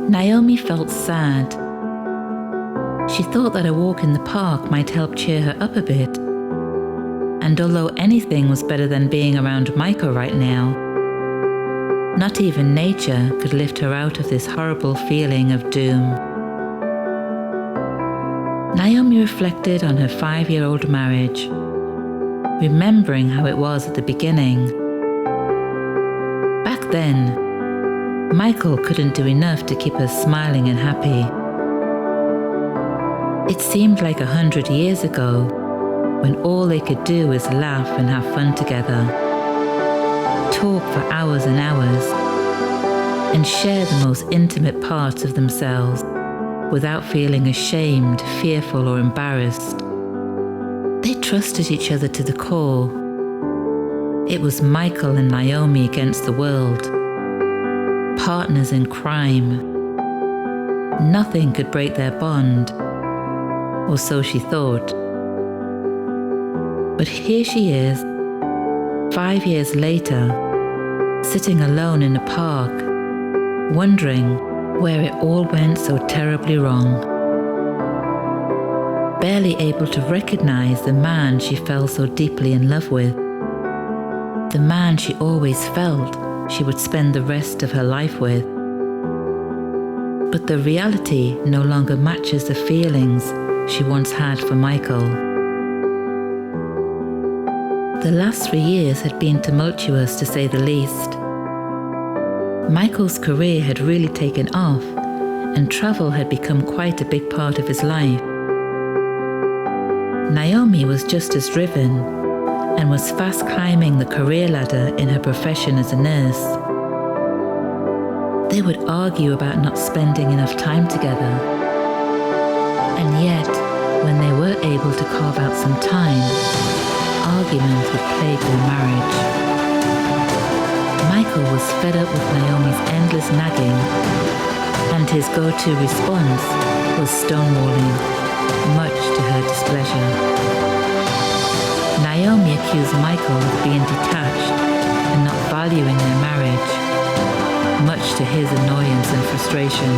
Naomi felt sad. She thought that a walk in the park might help cheer her up a bit. And although anything was better than being around Michael right now, not even nature could lift her out of this horrible feeling of doom. Naomi reflected on her 5-year-old marriage, remembering how it was at the beginning. Back then, Michael couldn't do enough to keep her smiling and happy. It seemed like 100 years ago, when all they could do was laugh and have fun together, talk for hours and hours, and share the most intimate parts of themselves without feeling ashamed, fearful, or embarrassed. They trusted each other to the core. It was Michael and Naomi against the world, partners in crime. Nothing could break their bond, or so she thought. But here she is, 5 years later, sitting alone in a park, wondering where it all went so terribly wrong. Barely able to recognize the man she fell so deeply in love with, the man she always felt she would spend the rest of her life with. But the reality no longer matches the feelings she once had for Michael. The last 3 years had been tumultuous, to say the least. Michael's career had really taken off, and travel had become quite a big part of his life. Naomi was just as driven, and was fast climbing the career ladder in her profession as a nurse. They would argue about not spending enough time together. And yet, when they were able to carve out some time, arguments would plague their marriage. Michael was fed up with Naomi's endless nagging, and his go-to response was stonewalling, much to her displeasure. Naomi accused Michael of being detached and not valuing their marriage, much to his annoyance and frustration.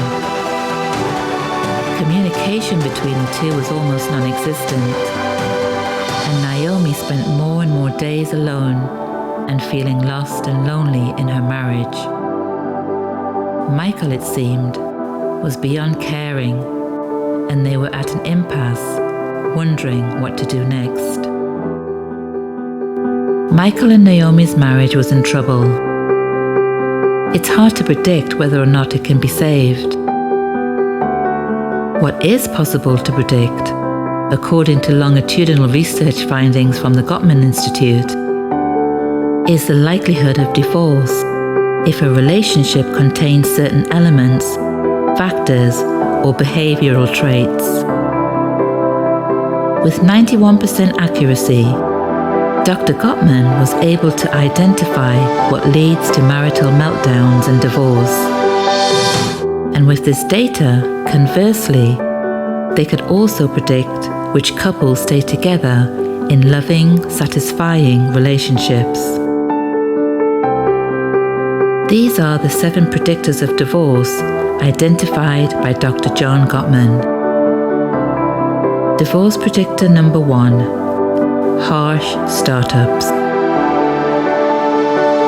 Communication between the two was almost non-existent, and Naomi spent more and more days alone and feeling lost and lonely in her marriage. Michael, it seemed, was beyond caring, and they were at an impasse, wondering what to do next. Michael and Naomi's marriage was in trouble. It's hard to predict whether or not it can be saved. What is possible to predict, according to longitudinal research findings from the Gottman Institute, is the likelihood of divorce if a relationship contains certain elements, factors, or behavioral traits. With 91% accuracy, Dr. Gottman was able to identify what leads to marital meltdowns and divorce. And with this data, conversely, they could also predict which couples stay together in loving, satisfying relationships. These are the 7 predictors of divorce identified by Dr. John Gottman. Divorce predictor number 1. Harsh startups.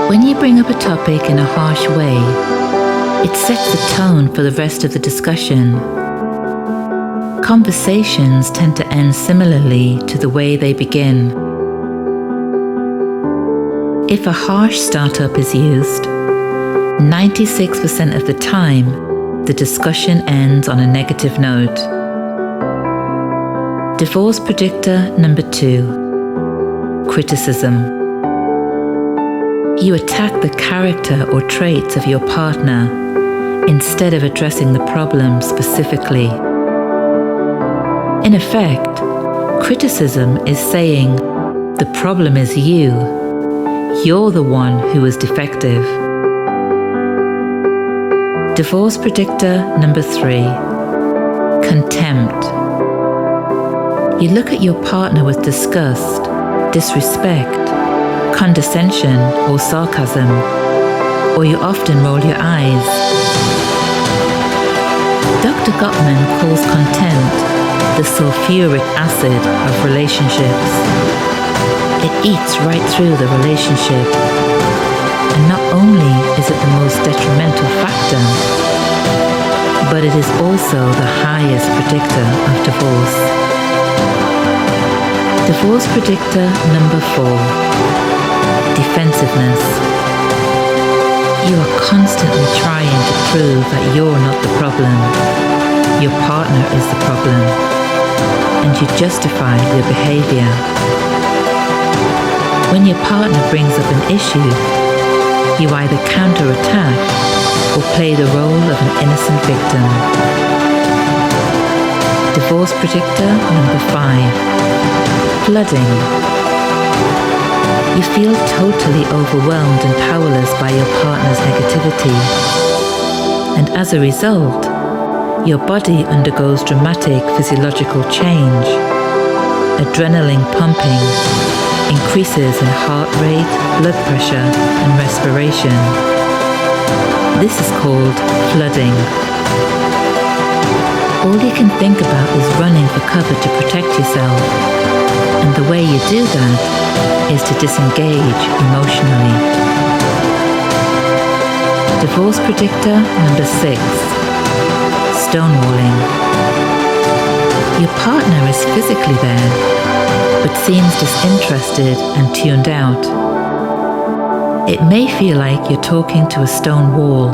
When you bring up a topic in a harsh way, it sets the tone for the rest of the discussion. Conversations tend to end similarly to the way they begin. If a harsh startup is used, 96% of the time, the discussion ends on a negative note. Divorce predictor number 2. Criticism. You attack the character or traits of your partner instead of addressing the problem specifically. In effect, criticism is saying, the problem is you. You're the one who is defective. Divorce predictor number 3. Contempt. You look at your partner with disgust, disrespect, condescension, or sarcasm, or you often roll your eyes. Dr. Gottman calls contempt the sulfuric acid of relationships. It eats right through the relationship, and not only is it the most detrimental factor, but it is also the highest predictor of divorce. Divorce predictor number 4, defensiveness. You are constantly trying to prove that you're not the problem. Your partner is the problem, and you justify your behavior. When your partner brings up an issue, you either counterattack or play the role of an innocent victim. Divorce predictor number 5, flooding. You feel totally overwhelmed and powerless by your partner's negativity, and as a result, your body undergoes dramatic physiological change. Adrenaline pumping increases in heart rate, blood pressure, and respiration. This is called flooding. All you can think about is running for cover to protect yourself, and the way you do that is to disengage emotionally. Divorce predictor number 6, stonewalling. Your partner is physically there, but seems disinterested and tuned out. It may feel like you're talking to a stone wall.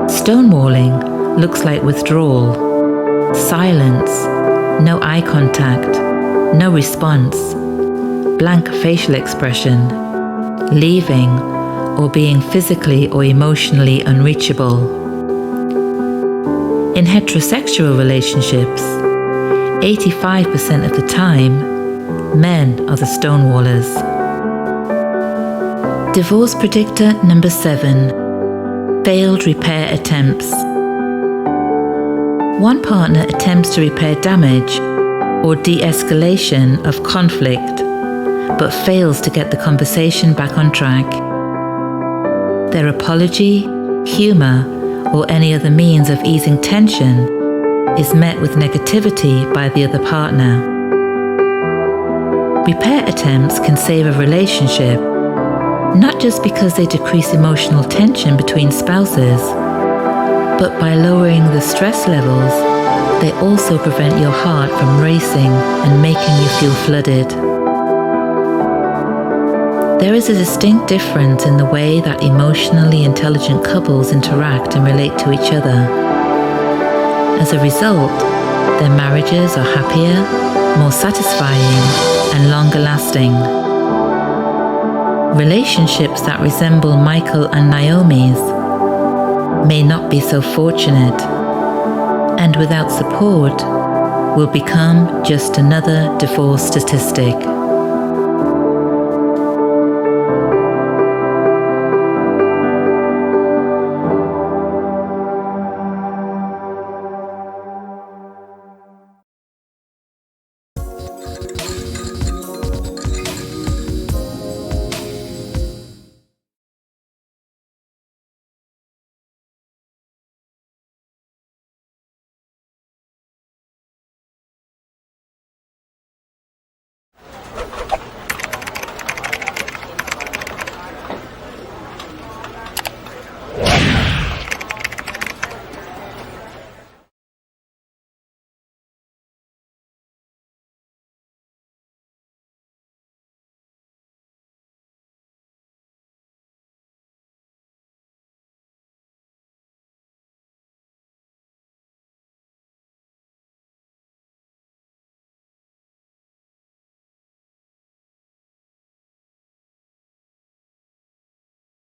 Stonewalling looks like withdrawal, silence, no eye contact, no response, blank facial expression, leaving, or being physically or emotionally unreachable. In heterosexual relationships, 85% of the time, men are the stonewallers. Divorce predictor number 7, failed repair attempts. One partner attempts to repair damage or de-escalation of conflict, but fails to get the conversation back on track. Their apology, humor, or any other means of easing tension is met with negativity by the other partner. Repair attempts can save a relationship, not just because they decrease emotional tension between spouses, but by lowering the stress levels, they also prevent your heart from racing and making you feel flooded. There is a distinct difference in the way that emotionally intelligent couples interact and relate to each other. As a result, their marriages are happier, more satisfying, and longer lasting. Relationships that resemble Michael and Naomi's may not be so fortunate, and without support will become just another divorce statistic.